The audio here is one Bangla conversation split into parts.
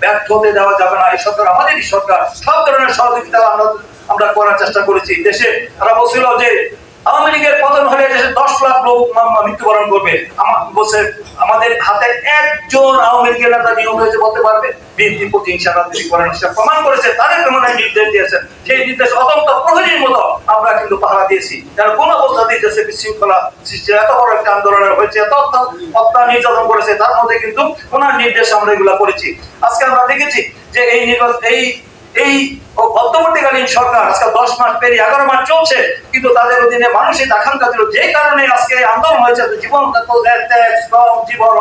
ব্যর্থ হতে দেওয়া যাবে না। এই সরকার আমাদেরই সরকার, সব ধরনের সহযোগিতা আমরা করার চেষ্টা করেছি। দেশে তারা বলছিল যে আওয়ামী লীগের পতন হলে দেশে 10 লাখ লোক মৃত্যুবরণ করবে। বলছে আমাদের হাতে একজন আওয়ামী লীগের নেতা নিয়োগ হয়েছে বলতে পারবে? বিএনপি প্রতিহিংসা রাজনীতি করেন সেটা প্রমাণ করেছে। তাদের প্রমাণের নির্দেশ দিয়েছেন, সেই নির্দেশ অত্যন্ত প্রহরীর মতো আমরা কিন্তু পাহারা দিয়েছি। যারা কোন অবস্থাতেই দেশে বিশৃঙ্খলা সৃষ্টি, এত বড় একটা আন্দোলনের হয়েছে, এত হত্যা নির্যাতন করেছে, তার মধ্যে কিন্তু ওনার নির্দেশ আমরা এগুলা করেছি। আজকে আমরা দেখেছি যে এই অন্তর্বর্তীকালীন সরকার আজকে 10 মাস পেরিয়ে 11 মাস চলছে, কিন্তু তাদের অধীনে মানুষের আকাঙ্ক্ষা ছিল, যে কারণে আজকে আন্দোলন হয়েছে, জীবন জীবন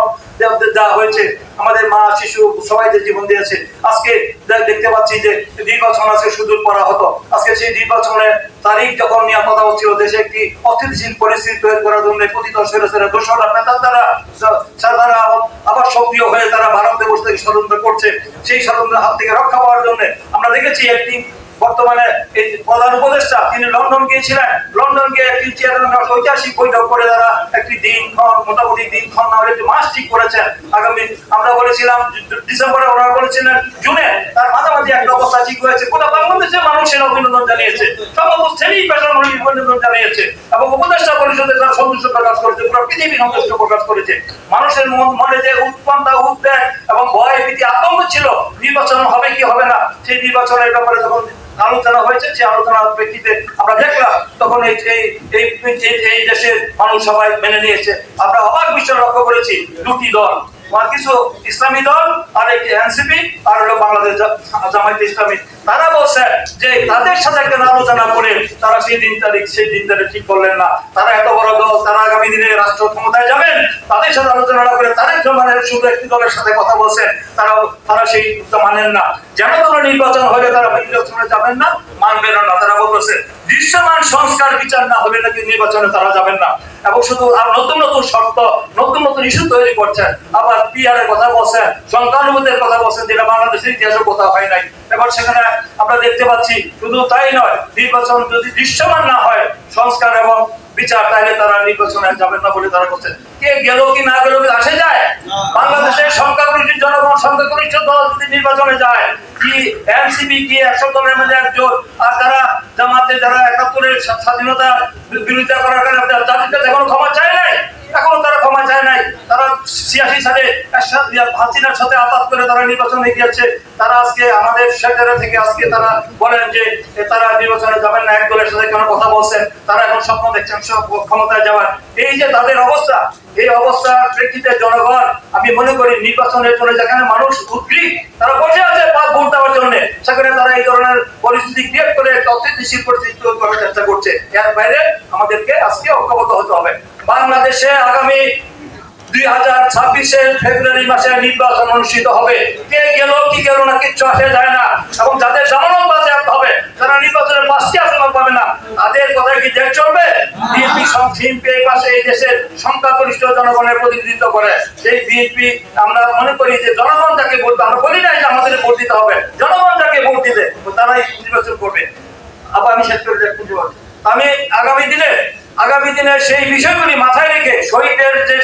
যা হয়েছে, আমাদের মা শিশু সবাই যে জীবন দিয়েছে। আজকে দেখতে পাচ্ছি যে নির্বাচন আজকে সুদূর পড়া হতো। আজকে সেই নির্বাচনের তারিখ যখন নিয়ে কথা হচ্ছিল, দেশে একটি অস্থিতিশীল পরিস্থিতি তৈরি করার জন্য পতিত সৈন্যরা দোষরা তারা আবার সক্রিয় হয়ে তারা ভারতে বসে থেকে ষড়যন্ত্র করছে। সেই ষড়যন্ত্রের হাত থেকে রক্ষা পাওয়ার জন্য আমরা দেখেছি একটি বর্তমানে প্রধান উপদেষ্টা তিনি লন্ডন গিয়েছিলেন। লন্ডন গিয়ে একটি ঐতিহাসিক বৈঠক করে তারা একটি দিনক্ষণ, মোটামুটি দিনক্ষণ না হলে একটি মাস ঠিক করেছেন। আগামী আমরা বলেছিলাম ডিসেম্বরে, ওনারা বলেছিলেন জুনে, তার মাঝামাঝি একটা অবস্থা ঠিক হয়েছে। গোটা বাংলাদেশের মানুষের অভিনন্দন জানিয়েছে, সমস্ত শ্রেণী পেশার মানুষ অভিনন্দন জানিয়েছে, এবং উপদেষ্টা পরিষদে তারা সন্তুষ্ট প্রকাশ করেছে, পুরো পৃথিবী সন্তুষ্ট প্রকাশ করেছে। মানুষের মনে যে উৎকণ্ঠা, উদ্বেগ এবং ভয়, ভীতি, আতঙ্ক ছিল নির্বাচন হবে কি হবে না, সেই নির্বাচনের ব্যাপারে যখন আলোচনা হয়েছে, সেই আলোচনার প্রেক্ষিতে আমরা দেখলাম তখন এই দেশের মানুষ সবাই মেনে নিয়েছে। আমরা অবাক বিষয় লক্ষ্য করেছি, দুটি দল, কিছু ইসলামী দল আর একটি এনসিপি আর হলো বাংলাদেশ জামায়াতে ইসলামী, তারা বলছে যে তাদের সাথে একটা আলোচনা করে তারা সেই দিন তারিখ ঠিক করলেন না। তারা এত বড় দল, তারা আগামী দিনে রাষ্ট্র ক্ষমতায় যাবেন, তাদের সাথে আলোচনা না করে তারেক রহমানের শুধু একটি দলের সাথে কথা বলছেন, তারা সেই মানেন না। যেন কোনো নির্বাচন হলে তারা নির্বাচনে যাবেন না, মানবেন না। তারা বলতেছে দৃশ্যমান সংস্কার বিচার না হলে নাকি নির্বাচনে তারা যাবেন না, এবং শুধু আর নতুন নতুন শর্ত, নতুন নতুন ইস্যু তৈরি করছেন। আবার পিআরের কথা বলছেন, সংখ্যালঘুদের কথা বলছেন, যেটা বাংলাদেশের ইতিহাসে কোথাও হয় নাই। এবার সেখানে আমরা দেখতে পাচ্ছি শুধু তাই নয়, নির্বাচন যদি দৃশ্যমান না হয় সংস্কার এবং বিচার, তাহলে তারা নির্বাচনে যাবেন না বলে তারা বলছেন। কে গেল কি না গেল আসে যায়? বাংলাদেশের সংখ্যাগরিষ্ঠ জনগণ, সংখ্যাগরিষ্ঠ দল যদি নির্বাচনে যায়, কি এনসিপি কি 100 দলের মধ্যে একজন, আর যারা জামাতে যারা 71-এর স্বাধীনতা বিরোধিতা করার কারণে তাদের কাছে এখনো ক্ষমা চায় নাই, এখনো তারা ক্ষমা চায় নাই। তারা 86 সালে হাসিনার সাথে আঘাত করে তারা নির্বাচনে গিয়েছে। তারা আজকে আমাদের সেক্টরে থেকে আজকে তারা বলেন যে তারা নির্বাচনে যাবেন না, এক দলের সাথে কেন কথা বলছেন, তারা এখন স্বপ্ন দেখছেন ক্ষমতায় যাওয়ার। এই যে তাদের অবস্থা, এই অবস্থার প্রেক্ষিতে জনগণ, আমি মনে করি নির্বাচনের জন্য যেখানে মানুষ উদ্গ্রীব, তারা বসে আছে ভোট দেওয়ার জন্য, সেখানে তারা এই ধরনের পরিস্থিতি ক্রিয়েট করে একটা অস্থিতিশীল পরিস্থিতি তৈরি করার চেষ্টা করছে। এর বাইরে আমাদেরকে আজকে ঐক্যবদ্ধ হতে হবে। বাংলাদেশে আগামী 2026-এর ফেব্রুয়ারি মাসে নির্বাচন অনুষ্ঠিত হবে। কে গেল কি গেল না কিচ্ছু আসে যায় না, এবং যাদের জামানত বাজেয়াপ্ত হবে, যারা নির্বাচনের 5টি আসন পাবে না, তাদের কথায় কি দেশ চলবে? বিএনপি এই পাশে এই দেশের সংখ্যাগরিষ্ঠ জনগণের প্রতিনিধিত্ব করে। সেই বিএনপি আমরা মনে করি যে জনগণ যাকে ভোট, আমরা বলি নাই যে আমাদের ভোট দিতে হবে, জনগণ যাকে ভোট দিতে তারাই নির্বাচন করবে। আবার আমি শেষ করে আমি আগামী দিনে সেই বিষয়গুলি মাথায় রেখে শহীদের যে